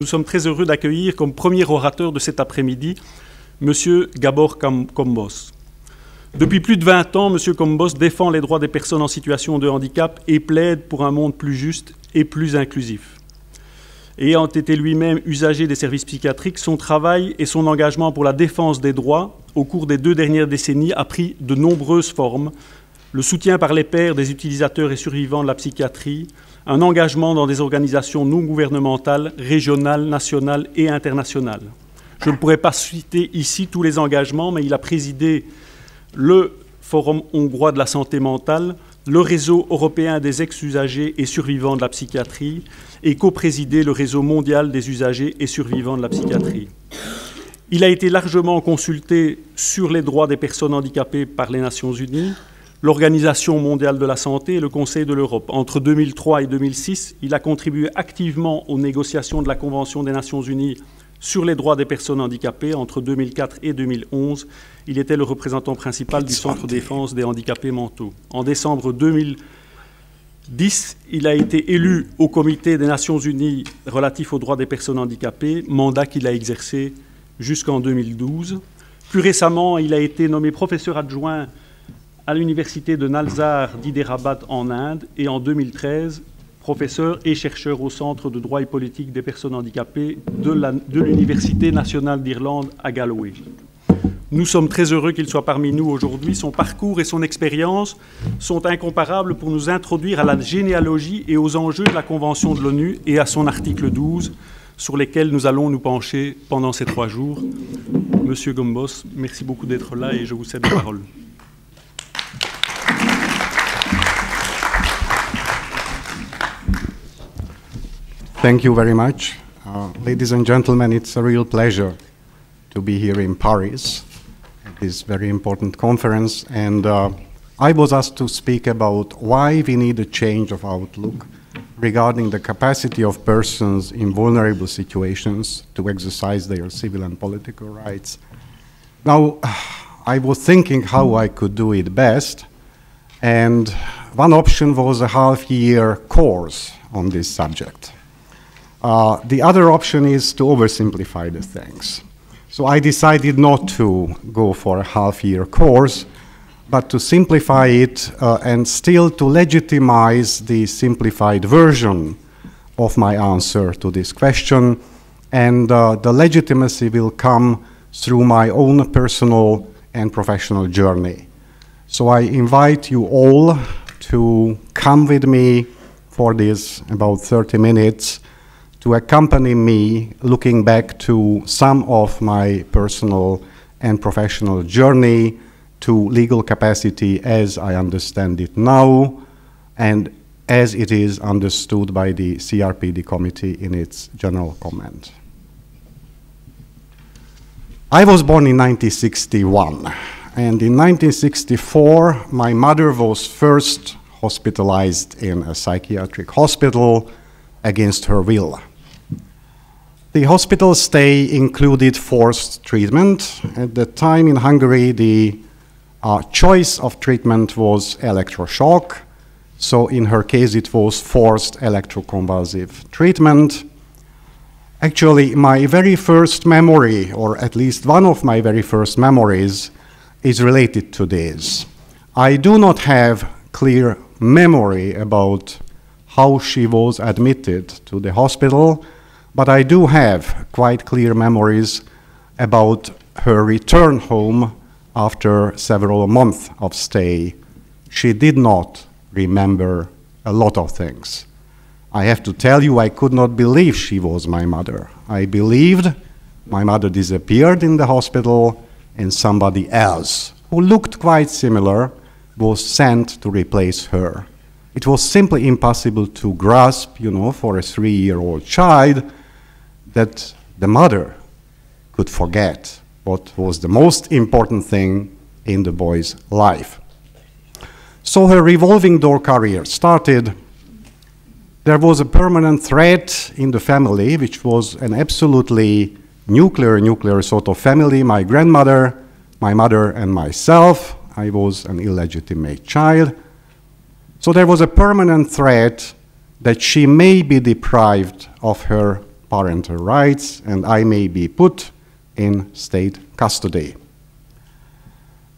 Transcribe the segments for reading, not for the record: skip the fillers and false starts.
Nous sommes très heureux d'accueillir comme premier orateur de cet après-midi M. Gabor GOMBOS. Depuis plus de 20 ans, M. GOMBOS défend les droits des personnes en situation de handicap et plaide pour un monde plus juste et plus inclusif. Ayant été lui-même usager des services psychiatriques, son travail et son engagement pour la défense des droits au cours des 2 dernières décennies a pris de nombreuses formes. Le soutien par les pairs des utilisateurs et survivants de la psychiatrie, un engagement dans des organisations non gouvernementales, régionales, nationales et internationales. Je ne pourrais pas citer ici tous les engagements, mais il a présidé le Forum hongrois de la santé mentale, le réseau européen des ex-usagers et survivants de la psychiatrie et co-présidé le réseau mondial des usagers et survivants de la psychiatrie. Il a été largement consulté sur les droits des personnes handicapées par les Nations Unies, l'Organisation mondiale de la santé et le Conseil de l'Europe. Entre 2003 et 2006, il a contribué activement aux négociations de la Convention des Nations Unies sur les droits des personnes handicapées. Entre 2004 et 2011, il était le représentant principal du Centre défense des handicapés mentaux. En décembre 2010, il a été élu au Comité des Nations Unies relatif aux droits des personnes handicapées, mandat qu'il a exercé jusqu'en 2012. Plus récemment, il a été nommé professeur adjoint à l'université de Nalsar d'Hyderabad en Inde et en 2013, professeur et chercheur au Centre de droit et politique des personnes handicapées de l'Université nationale d'Irlande à Gallway. Nous sommes très heureux qu'il soit parmi nous aujourd'hui. Son parcours et son expérience sont incomparables pour nous introduire à la généalogie et aux enjeux de la Convention de l'ONU et à son article 12, sur lesquels nous allons nous pencher pendant ces 3 jours. Monsieur Gombos, merci beaucoup d'être là et je vous cède la parole. Thank you very much. Ladies and gentlemen, it's a real pleasure to be here in Paris at this very important conference. And I was asked to speak about why we need a change of outlook regarding the capacity of persons in vulnerable situations to exercise their civil and political rights. Now, I was thinking how I could do it best, and one option was a half-year course on this subject. The other option is to oversimplify the things. So I decided not to go for a half-year course, but to simplify it and still to legitimize the simplified version of my answer to this question. And the legitimacy will come through my own personal and professional journey. So I invite you all to come with me for this about 30 minutes to accompany me looking back to some of my personal and professional journey to legal capacity as I understand it now and as it is understood by the CRPD committee in its general comment. I was born in 1961, and in 1964 my mother was first hospitalized in a psychiatric hospital against her will. The hospital stay included forced treatment. At the time in Hungary, the choice of treatment was electroshock. So in her case, it was forced electroconvulsive treatment. Actually, my very first memory, or at least one of my very first memories, is related to this. I do not have clear memory about how she was admitted to the hospital, but I do have quite clear memories about her return home after several months of stay. She did not remember a lot of things. I have to tell you, I could not believe she was my mother. I believed my mother disappeared in the hospital and somebody else, who looked quite similar, was sent to replace her. It was simply impossible to grasp, you know, for a 3-year-old child that the mother could forget what was the most important thing in the boy's life. So her revolving door career started. There was a permanent threat in the family, which was an absolutely nuclear sort of family. My grandmother, my mother, and myself. I was an illegitimate child. So there was a permanent threat that she may be deprived of her parental rights, and I may be put in state custody.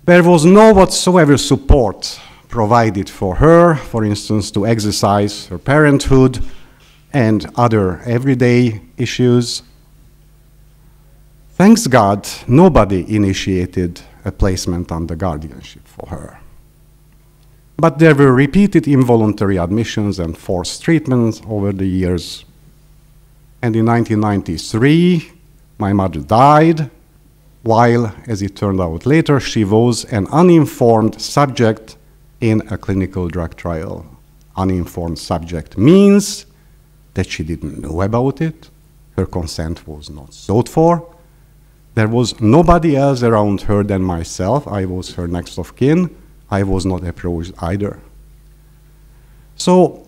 There was no whatsoever support provided for her, for instance, to exercise her parenthood and other everyday issues. Thanks God, nobody initiated a placement under guardianship for her. But there were repeated involuntary admissions and forced treatments over the years. And in 1993, my mother died, while, as it turned out later, she was an uninformed subject in a clinical drug trial. Uninformed subject means that she didn't know about it, her consent was not sought for, there was nobody else around her than myself, I was her next of kin, I was not approached either. So,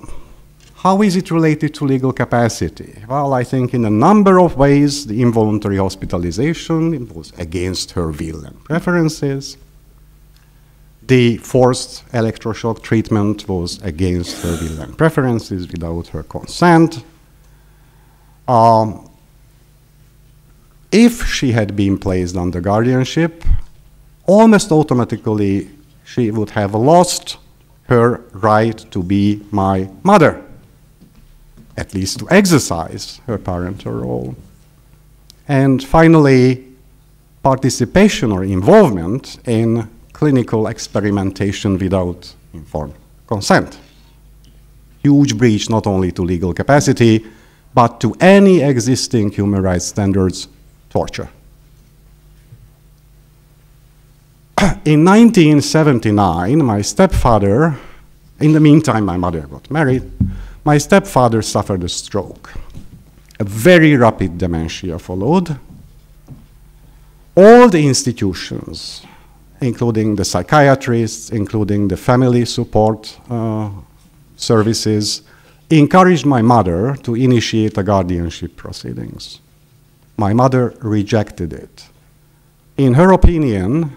how is it related to legal capacity? Well, I think in a number of ways, the involuntary hospitalization was against her will and preferences. The forced electroshock treatment was against her will and preferences without her consent. If she had been placed under guardianship, almost automatically she would have lost her right to be my mother, at least to exercise her parental role. And finally, participation or involvement in clinical experimentation without informed consent. Huge breach not only to legal capacity, but to any existing human rights standards, torture. In 1979, my stepfather, in the meantime my mother got married, my stepfather suffered a stroke. A very rapid dementia followed. All the institutions, including the psychiatrists, including the family support services, encouraged my mother to initiate a guardianship proceedings. My mother rejected it. In her opinion,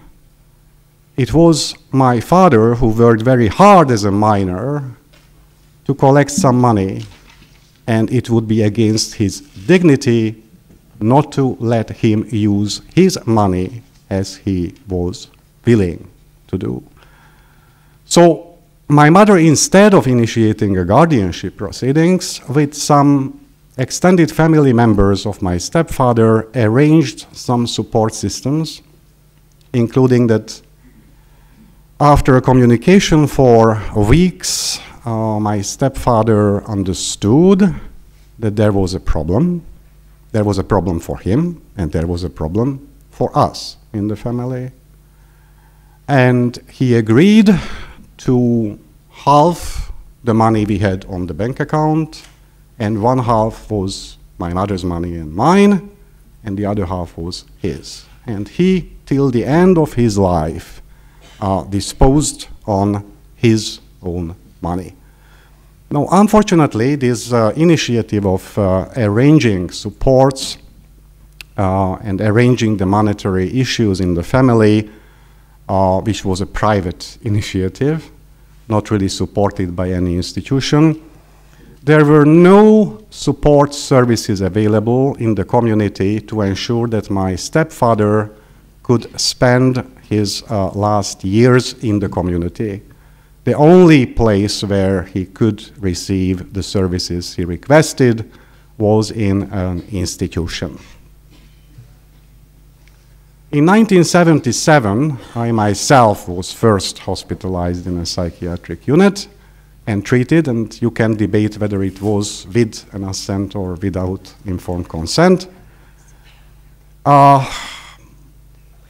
it was my father who worked very hard as a minor to collect some money, and it would be against his dignity not to let him use his money as he was willing to do. So my mother, instead of initiating a guardianship proceedings, with some extended family members of my stepfather, arranged some support systems, including that after a communication for weeks, my stepfather understood that there was a problem. There was a problem for him, and there was a problem for us in the family. And he agreed to half the money we had on the bank account, and one half was my mother's money and mine, and the other half was his. And he, till the end of his life, disposed on his own money. Now, unfortunately, this initiative of arranging supports and arranging the monetary issues in the family, which was a private initiative, not really supported by any institution, there were no support services available in the community to ensure that my stepfather could spend his last years in the community. The only place where he could receive the services he requested was in an institution. In 1977, I myself was first hospitalized in a psychiatric unit and treated, and you can debate whether it was with an assent or without informed consent.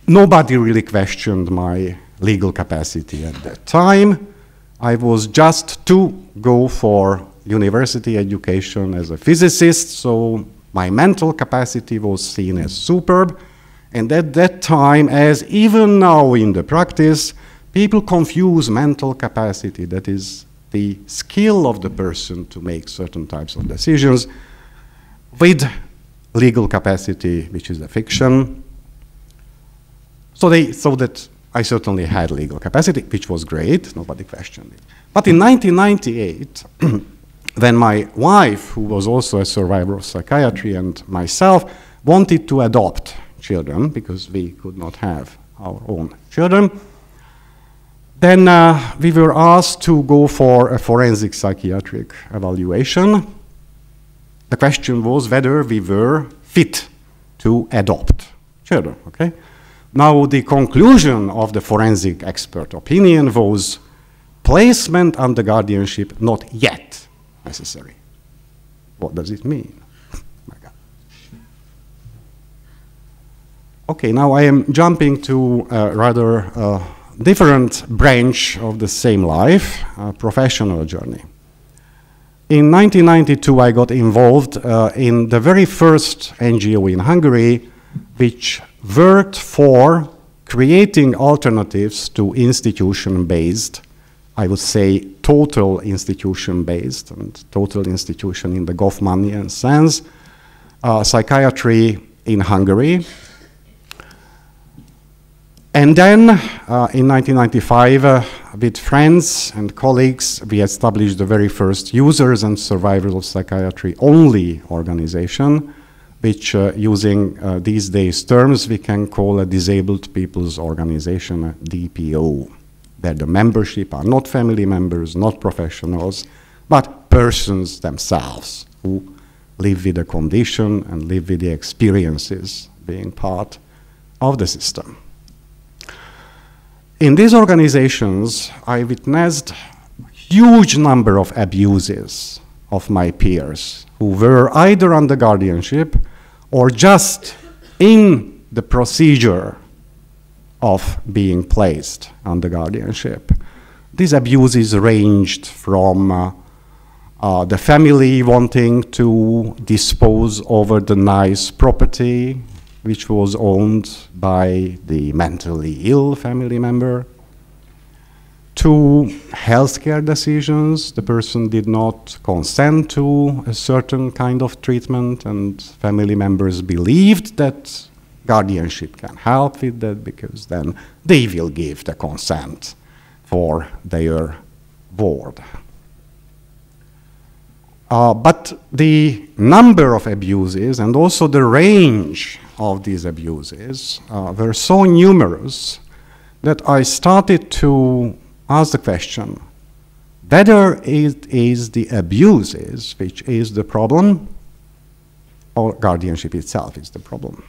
Nobody really questioned my legal capacity at that time. I was just to go for university education as a physicist, so my mental capacity was seen as superb. And at that time, as even now in the practice, people confuse mental capacity, that is the skill of the person to make certain types of decisions, with legal capacity, which is a fiction. So that I certainly had legal capacity, which was great, nobody questioned it. But in 1998, when my wife, who was also a survivor of psychiatry, and myself wanted to adopt children, because we could not have our own children, then we were asked to go for a forensic psychiatric evaluation. The question was whether we were fit to adopt children, okay? Now, the conclusion of the forensic expert opinion was placement under guardianship not yet necessary. What does it mean? My God. Okay, now I am jumping to a rather different branch of the same life, professional journey. In 1992, I got involved in the very first NGO in Hungary, which worked for creating alternatives to institution-based, I would say total institution-based, and total institution in the Goffmanian sense, psychiatry in Hungary. And then, in 1995, with friends and colleagues, we established the very first users and survivors of psychiatry only organization, which, using these days terms, we can call a disabled people's organization, a DPO, where the membership are not family members, not professionals, but persons themselves who live with the condition and live with the experiences being part of the system. In these organizations, I witnessed a huge number of abuses of my peers who were either under guardianship or just in the procedure of being placed under guardianship. These abuses ranged from the family wanting to dispose over the nice property which was owned by the mentally ill family member, to healthcare decisions. The person did not consent to a certain kind of treatment, and family members believed that guardianship can help with that because then they will give the consent for their ward. But the number of abuses and also the range of these abuses were so numerous that I started to ask the question whether it is the abuses which is the problem or guardianship itself is the problem.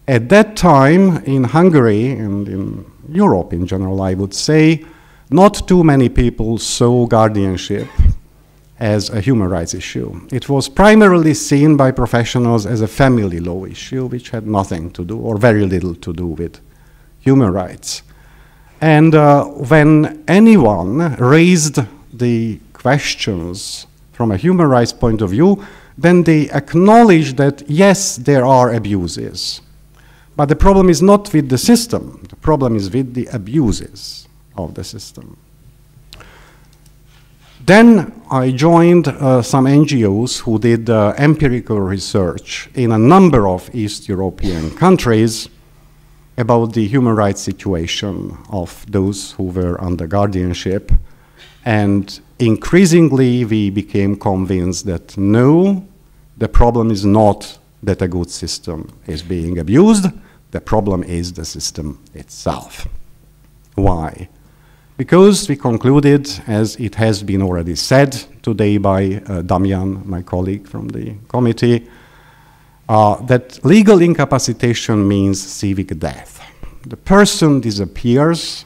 At that time in Hungary and in Europe in general, I would say, not too many people saw guardianship as a human rights issue. It was primarily seen by professionals as a family law issue, which had nothing to do, or very little to do, with human rights. And when anyone raised the questions from a human rights point of view, then they acknowledged that, yes, there are abuses. But the problem is not with the system. The problem is with the abuses of the system. Then I joined some NGOs who did empirical research in a number of East European countries about the human rights situation of those who were under guardianship. And increasingly we became convinced that no, the problem is not that a good system is being abused. The problem is the system itself. Why? Because we concluded, as it has been already said today by Damian, my colleague from the committee, that legal incapacitation means civic death. The person disappears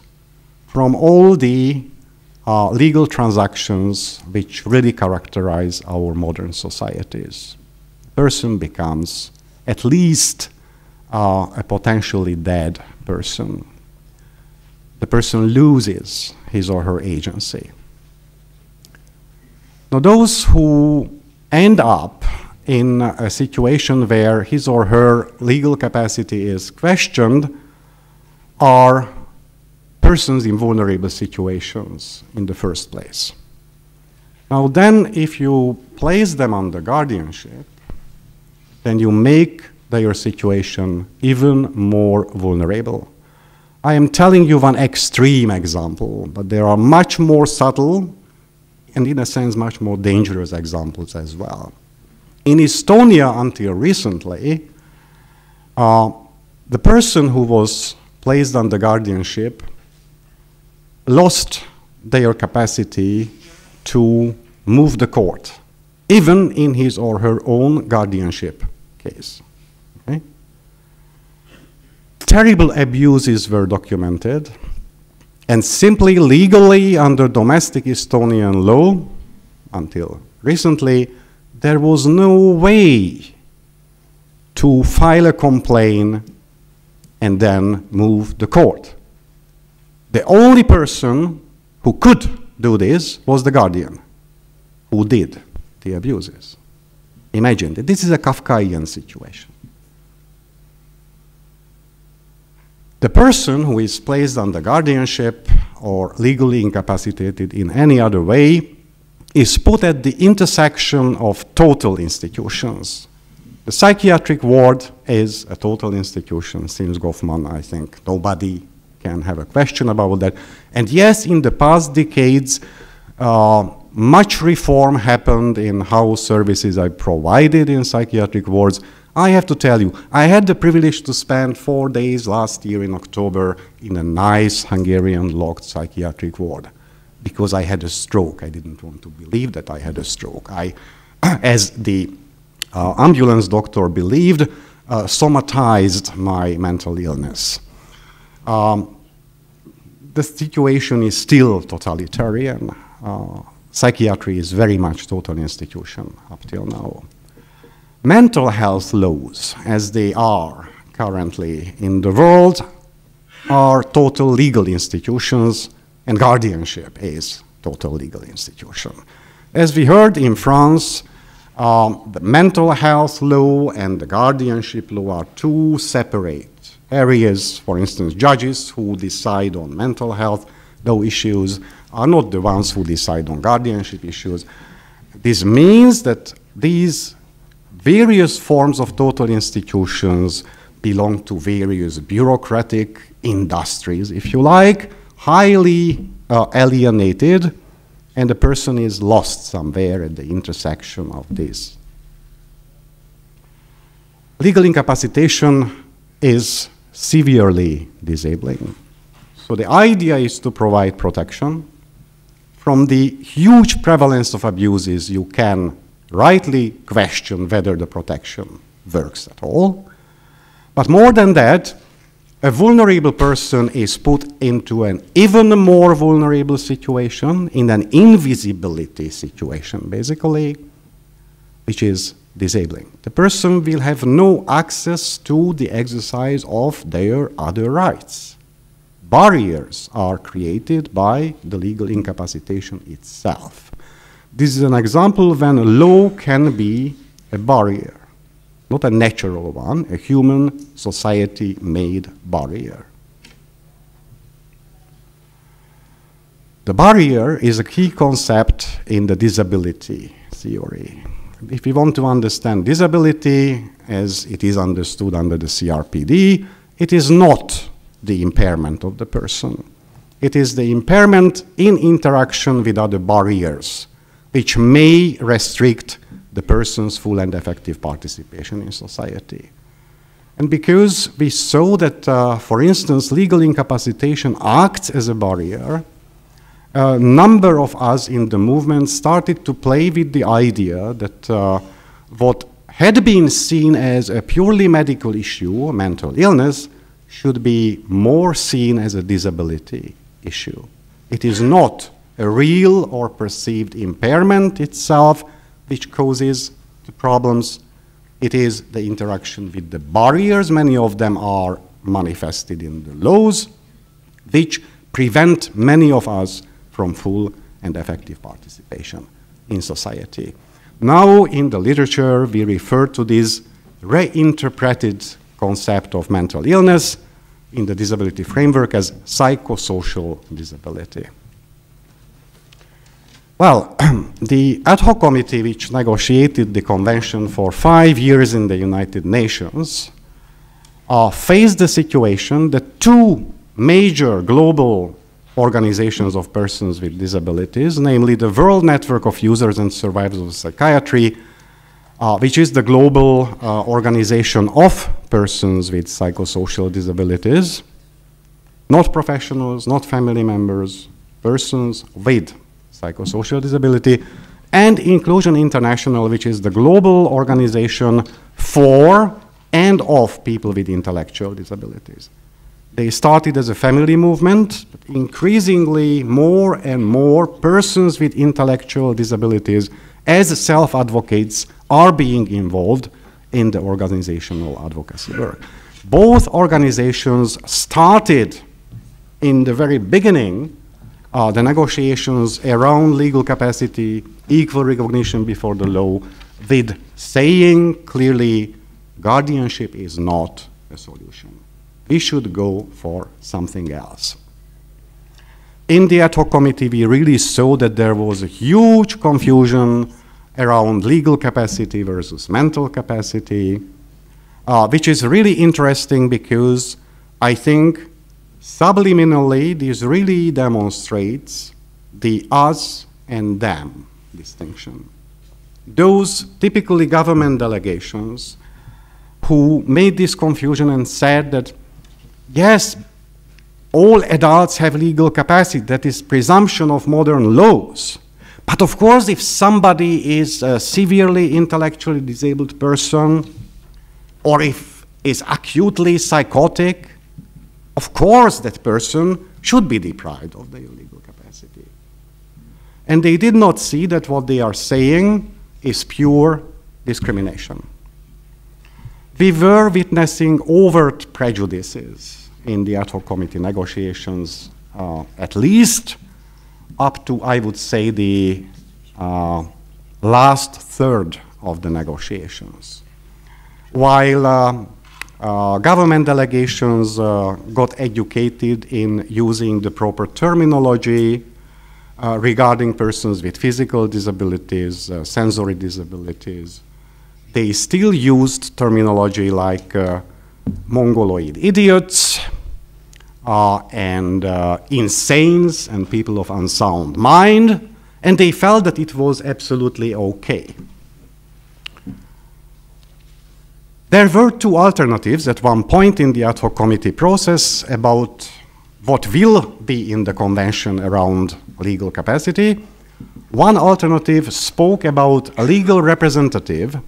from all the legal transactions which really characterize our modern societies. The person becomes at least a potentially dead person. The person loses his or her agency. Now, those who end up in a situation where his or her legal capacity is questioned are persons in vulnerable situations in the first place. Now then, if you place them under guardianship, then you make their situation even more vulnerable. I am telling you one extreme example, but there are much more subtle and in a sense much more dangerous examples as well. In Estonia, until recently, the person who was placed under guardianship lost their capacity to move the court, even in his or her own guardianship case. Okay? Terrible abuses were documented, and simply legally under domestic Estonian law, until recently, there was no way to file a complaint and then move the court. The only person who could do this was the guardian, who did the abuses. Imagine that this is a Kafkaian situation. The person who is placed under guardianship or legally incapacitated in any other way is put at the intersection of total institutions. The psychiatric ward is a total institution. Since Goffman, I think nobody can have a question about that. And yes, in the past decades, much reform happened in how services are provided in psychiatric wards. I have to tell you, I had the privilege to spend 4 days last year in October in a nice Hungarian locked psychiatric ward because I had a stroke. I didn't want to believe that I had a stroke. I, as the ambulance doctor believed, somatized my mental illness. The situation is still totalitarian. Psychiatry is very much total institution up till now. Mental health laws, as they are currently in the world, are total legal institutions, and guardianship is total legal institution. As we heard in France, the mental health law and the guardianship law are two separate areas. For instance, judges who decide on mental health law issues are not the ones who decide on guardianship issues. This means that these various forms of total institutions belong to various bureaucratic industries, if you like, highly alienated, and the person is lost somewhere at the intersection of this. Legal incapacitation is severely disabling. So the idea is to provide protection. From the huge prevalence of abuses, you can rightly question whether the protection works at all. But more than that, a vulnerable person is put into an even more vulnerable situation, in an invisibility situation, basically, which is disabling. The person will have no access to the exercise of their other rights. Barriers are created by the legal incapacitation itself. This is an example when a law can be a barrier, not a natural one, a human society-made barrier. The barrier is a key concept in the disability theory. If we want to understand disability as it is understood under the CRPD, it is not the impairment of the person. It is the impairment in interaction with other barriers, which may restrict the person's full and effective participation in society. And because we saw that, for instance, legal incapacitation acts as a barrier, a number of us in the movement started to play with the idea that what had been seen as a purely medical issue, mental illness, should be more seen as a disability issue. It is not a real or perceived impairment itself which causes the problems. It is the interaction with the barriers. Many of them are manifested in the laws, which prevent many of us from full and effective participation in society. Now, in the literature, we refer to this reinterpreted concept of mental illness in the disability framework as psychosocial disability. Well, the ad hoc committee which negotiated the convention for 5 years in the United Nations faced the situation that two major global organizations of persons with disabilities, namely the World Network of Users and Survivors of Psychiatry, which is the global organization of persons with psychosocial disabilities, not professionals, not family members, persons with psychosocial disability, and Inclusion International, which is the global organization for and of people with intellectual disabilities. They started as a family movement, but increasingly more and more persons with intellectual disabilities as self-advocates are being involved in the organizational advocacy work. Both organizations started in the very beginning the negotiations around legal capacity, equal recognition before the law, with saying clearly guardianship is not a solution. We should go for something else. In the ad hoc committee, we really saw that there was a huge confusion around legal capacity versus mental capacity, which is really interesting because I think subliminally this really demonstrates the us and them distinction. Those typically government delegations who made this confusion and said that, yes, all adults have legal capacity, that is presumption of modern laws. But of course, if somebody is a severely intellectually disabled person, or if is acutely psychotic, of course that person should be deprived of their legal capacity. And they did not see that what they are saying is pure discrimination. We were witnessing overt prejudices in the ad hoc committee negotiations, at least up to, I would say, the last third of the negotiations. While government delegations got educated in using the proper terminology regarding persons with physical disabilities, sensory disabilities, they still used terminology like mongoloid idiots and insanes and people of unsound mind, and they felt that it was absolutely okay. There were two alternatives at one point in the ad hoc committee process about what will be in the convention around legal capacity. One alternative spoke about a legal representative,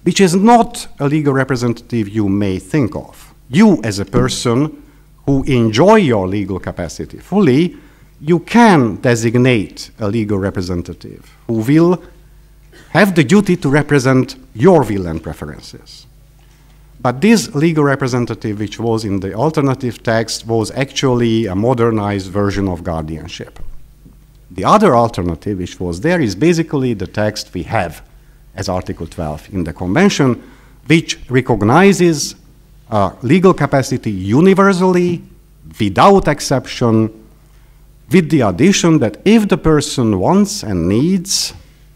which is not a legal representative you may think of. You, as a person who enjoy your legal capacity fully, you can designate a legal representative who will have the duty to represent your will and preferences. But this legal representative, which was in the alternative text, was actually a modernized version of guardianship. The other alternative, which was there, is basically the text we have as Article 12 in the Convention, which recognizes legal capacity universally, without exception, with the addition that if the person wants and needs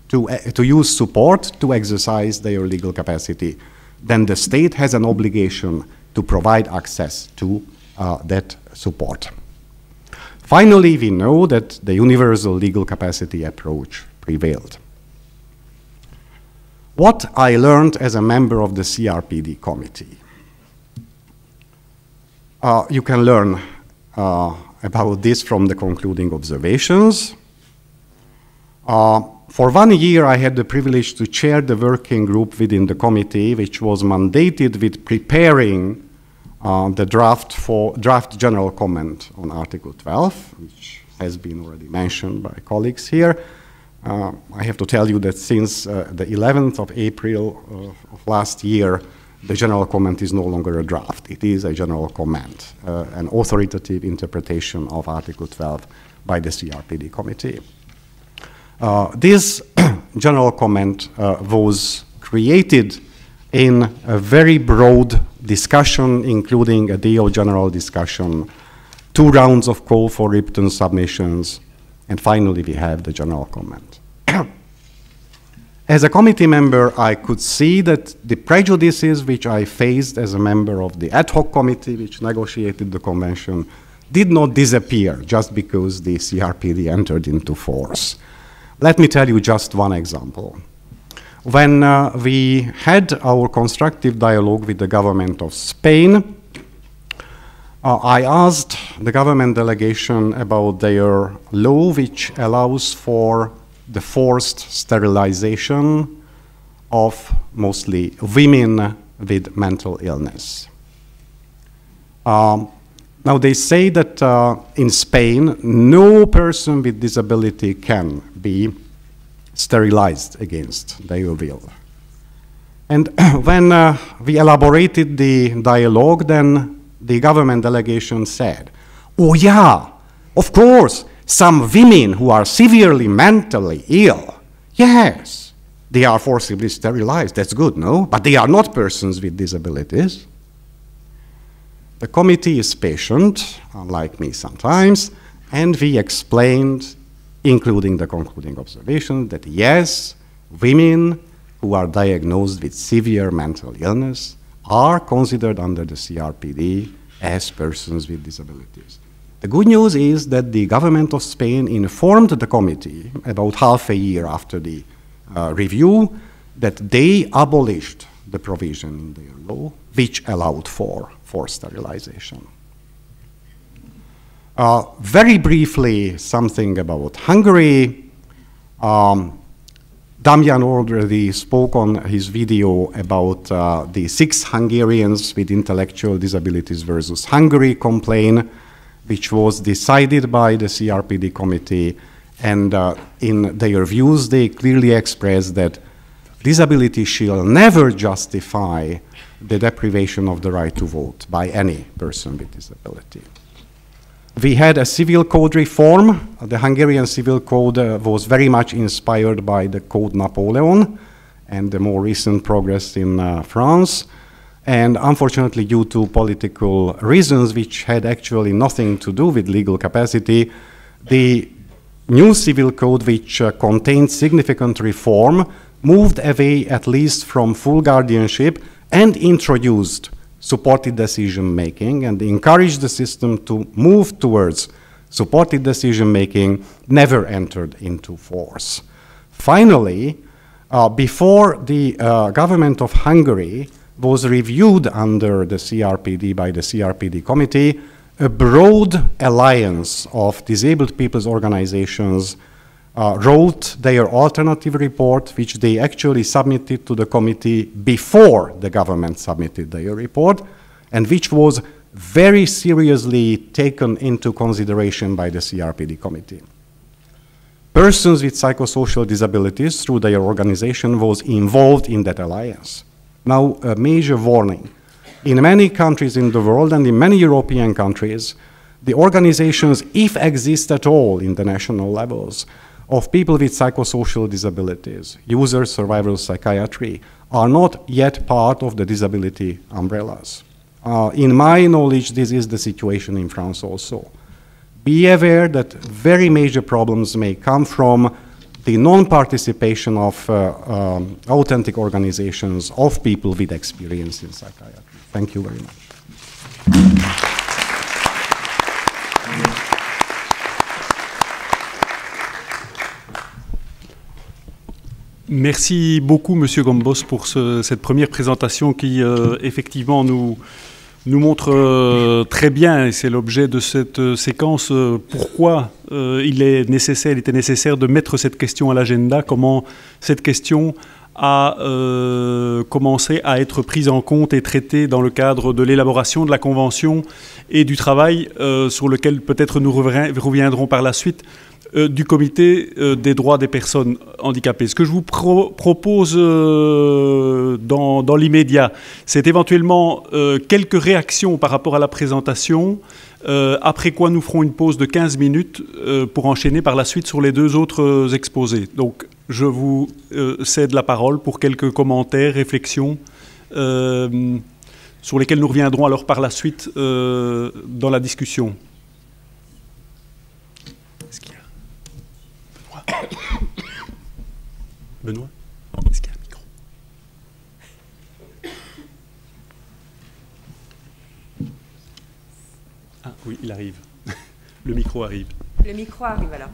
to use support to exercise their legal capacity, then the state has an obligation to provide access to that support. Finally, we know that the universal legal capacity approach prevailed. What I learned as a member of the CRPD committee. You can learn about this from the concluding observations. For 1 year, I had the privilege to chair the working group within the committee, which was mandated with preparing the draft general comment on Article 12, which has been already mentioned by colleagues here. I have to tell you that since the 11th of April of last year, the general comment is no longer a draft. It is a general comment, an authoritative interpretation of Article 12 by the CRPD committee. This general comment was created in a very broad discussion, including a day of general discussion, 2 rounds of call for written submissions, and finally we have the general comment. As a committee member, I could see that the prejudices which I faced as a member of the ad hoc committee which negotiated the convention did not disappear just because the CRPD entered into force. Let me tell you just one example. When we had our constructive dialogue with the government of Spain, I asked the government delegation about their law which allows for the forced sterilization of mostly women with mental illness. Now they say that in Spain, no person with disability can be sterilized against their will. And when we elaborated the dialogue, then the government delegation said, oh yeah, of course, some women who are severely mentally ill, yes, they are forcibly sterilized, that's good, no? But they are not persons with disabilities. The committee is patient, unlike me sometimes, and we explained, including the concluding observation, that yes, women who are diagnosed with severe mental illness are considered under the CRPD as persons with disabilities. The good news is that the government of Spain informed the committee about half a year after the review that they abolished the provision in their law which allowed for forced sterilization. Very briefly, something about Hungary. Damian already spoke on his video about the 6 Hungarians with intellectual disabilities versus Hungary complaint, which was decided by the CRPD committee, and in their views they clearly expressed that disability shall never justify the deprivation of the right to vote by any person with disability. We had a civil code reform. The Hungarian civil code was very much inspired by the Code Napoleon and the more recent progress in France. And unfortunately, due to political reasons which had actually nothing to do with legal capacity, the new civil code, which contained significant reform, moved away at least from full guardianship and introduced supported decision-making and encouraged the system to move towards supported decision-making, never entered into force. Finally, before the government of Hungary was reviewed under the CRPD by the CRPD committee, a broad alliance of disabled people's organizations wrote their alternative report, which they actually submitted to the committee before the government submitted their report, and which was very seriously taken into consideration by the CRPD committee. Persons with psychosocial disabilities, through their organization, was involved in that alliance. Now, a major warning. In many countries in the world and in many European countries, the organizations, if exist at all in the national levels, of people with psychosocial disabilities, users, survivors, psychiatry, are not yet part of the disability umbrellas. In my knowledge, this is the situation in France also. Be aware that very major problems may come from the non-participation of authentic organizations of people with experience in psychiatry. Thank you very much. Merci beaucoup, Monsieur Gombos, pour cette première présentation qui, effectivement, nous montre très bien, et c'est l'objet de cette séquence, pourquoi il était nécessaire de mettre cette question à l'agenda, comment cette question a commencé à être prise en compte et traitée dans le cadre de l'élaboration de la Convention et du travail sur lequel peut-être nous reviendrons par la suite, du Comité des droits des personnes handicapées. Ce que je vous propose dans l'immédiat, c'est éventuellement quelques réactions par rapport à la présentation, après quoi nous ferons une pause de 15 minutes pour enchaîner par la suite sur les 2 autres exposés. Donc, je vous cède la parole pour quelques commentaires, réflexions, sur lesquels nous reviendrons alors par la suite dans la discussion. Benoît, est-ce qu'il y a un micro? Ah oui, il arrive. Le micro arrive. Le micro arrive alors.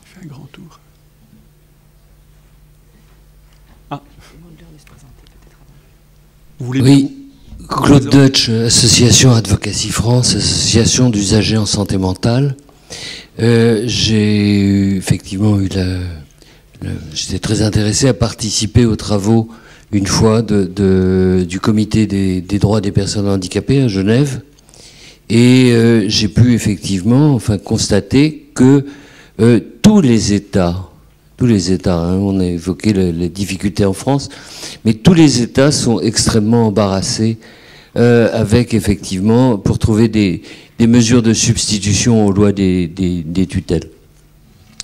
Fais un grand tour. Ah. Vous voulez Oui, Claude Deutsch, Association Advocacy France, Association d'usagers en santé mentale. J'ai effectivement eu j'étais très intéressé à participer aux travaux une fois du Comité des droits des personnes handicapées à Genève, et j'ai pu effectivement constater que tous les États, hein, on a évoqué les difficultés en France, mais tous les États sont extrêmement embarrassés avec effectivement pour trouver des mesures de substitution aux lois des tutelles.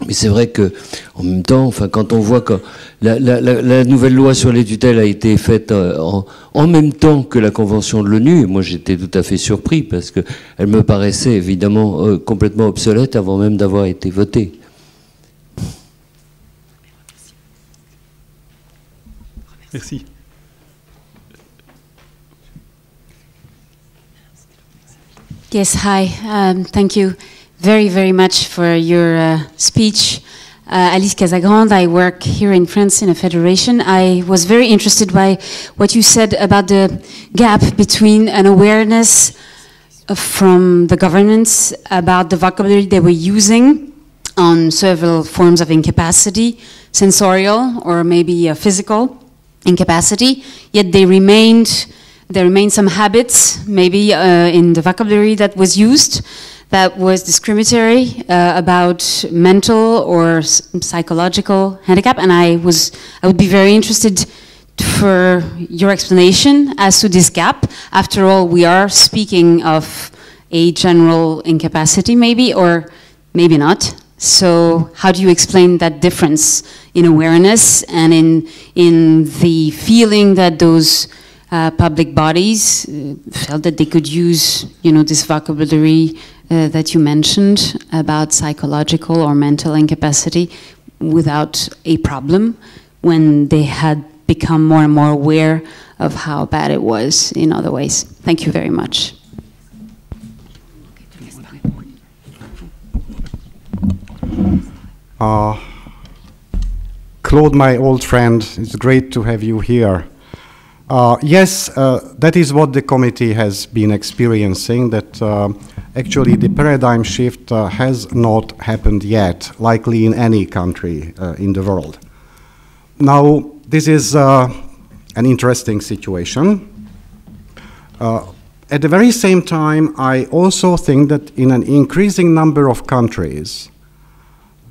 Mais c'est vrai que, en même temps, quand on voit que la nouvelle loi sur les tutelles a été faite en même temps que la Convention de l'ONU, et moi j'étais tout à fait surpris parce que elle me paraissait évidemment complètement obsolète avant même d'avoir été votée. Merci. Yes, hi. Thank you very, very much for your speech. Alice Casagrande, I work here in France in a federation. I was very interested by what you said about the gap between an awareness from the governments about the vocabulary they were using on several forms of incapacity, sensorial or maybe physical incapacity, yet there remained some habits, maybe in the vocabulary that was used, that was discriminatory about mental or psychological handicap, and I would be very interested for your explanation as to this gap. After all, we are speaking of a general incapacity, maybe, or maybe not. So how do you explain that difference in awareness and in the feeling that those public bodies felt that they could use, this vocabulary that you mentioned about psychological or mental incapacity without a problem when they had become more and more aware of how bad it was in other ways? Thank you very much. Claude, my old friend, it's great to have you here. Yes, that is what the committee has been experiencing, that actually the paradigm shift has not happened yet, likely in any country in the world. Now, this is an interesting situation. At the very same time, I also think that in an increasing number of countries,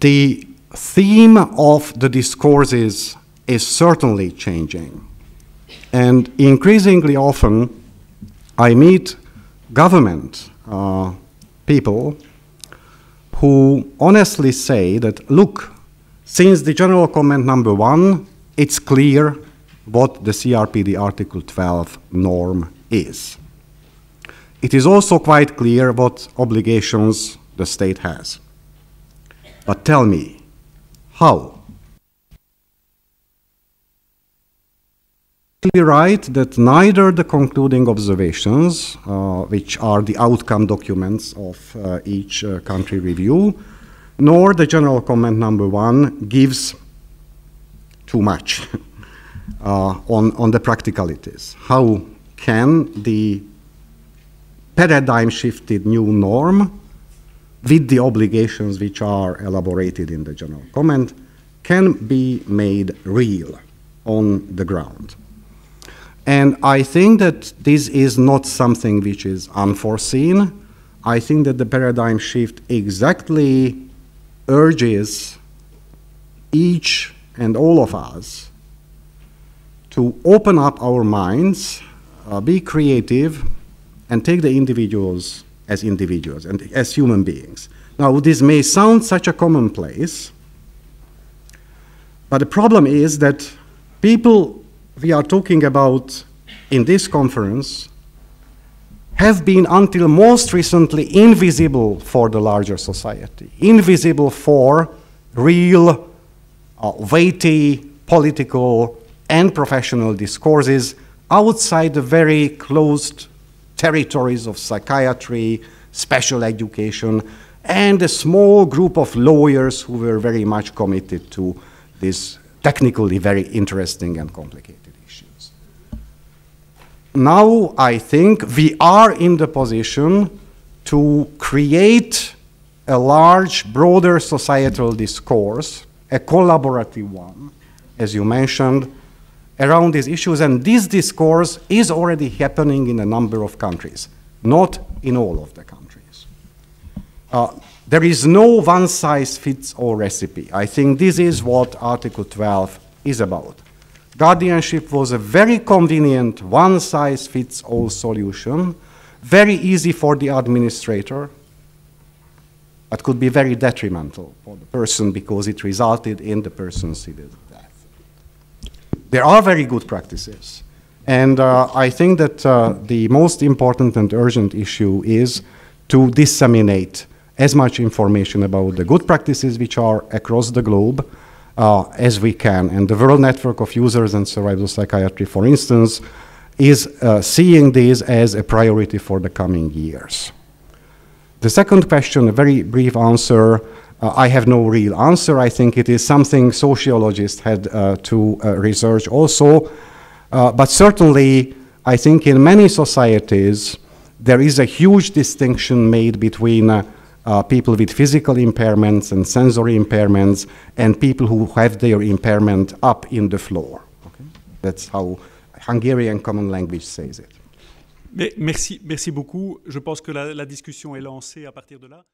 the theme of the discourses is certainly changing. And increasingly often, I meet government people who honestly say that, look, since the general comment number 1, it's clear what the CRPD Article 12 norm is. It is also quite clear what obligations the state has. But tell me, how? Right that neither the concluding observations, which are the outcome documents of each country review, nor the general comment number 1 gives too much on the practicalities. How can the paradigm shifted new norm with the obligations which are elaborated in the general comment can be made real on the ground? And I think that this is not something which is unforeseen. I think that the paradigm shift exactly urges each and all of us to open up our minds, be creative, and take the individuals and as human beings. Now, this may sound such a commonplace, but the problem is that people we are talking about in this conference have been until most recently invisible for the larger society, invisible for real weighty political and professional discourses outside the very closed territories of psychiatry, special education, and a small group of lawyers who were very much committed to these technically very interesting and complicated issues. Now I think we are in the position to create a large, broader societal discourse, a collaborative one, as you mentioned, around these issues, and this discourse is already happening in a number of countries, not in all of the countries. There is no one-size-fits-all recipe. I think this is what Article 12 is about. Guardianship was a very convenient one-size-fits-all solution, very easy for the administrator, but could be very detrimental for the person because it resulted in the person's civil death. There are very good practices, and I think that the most important and urgent issue is to disseminate as much information about the good practices which are across the globe as we can. And the World Network of Users and Survivors of Psychiatry, for instance, is seeing this as a priority for the coming years. The second question, a very brief answer. I have no real answer. I think it is something sociologists had to research also. But certainly, I think in many societies, there is a huge distinction made between people with physical impairments and sensory impairments and people who have their impairment up in the floor. Okay? That's how Hungarian common language says it. Mais merci beaucoup. Je pense que la discussion est lancée à partir de là.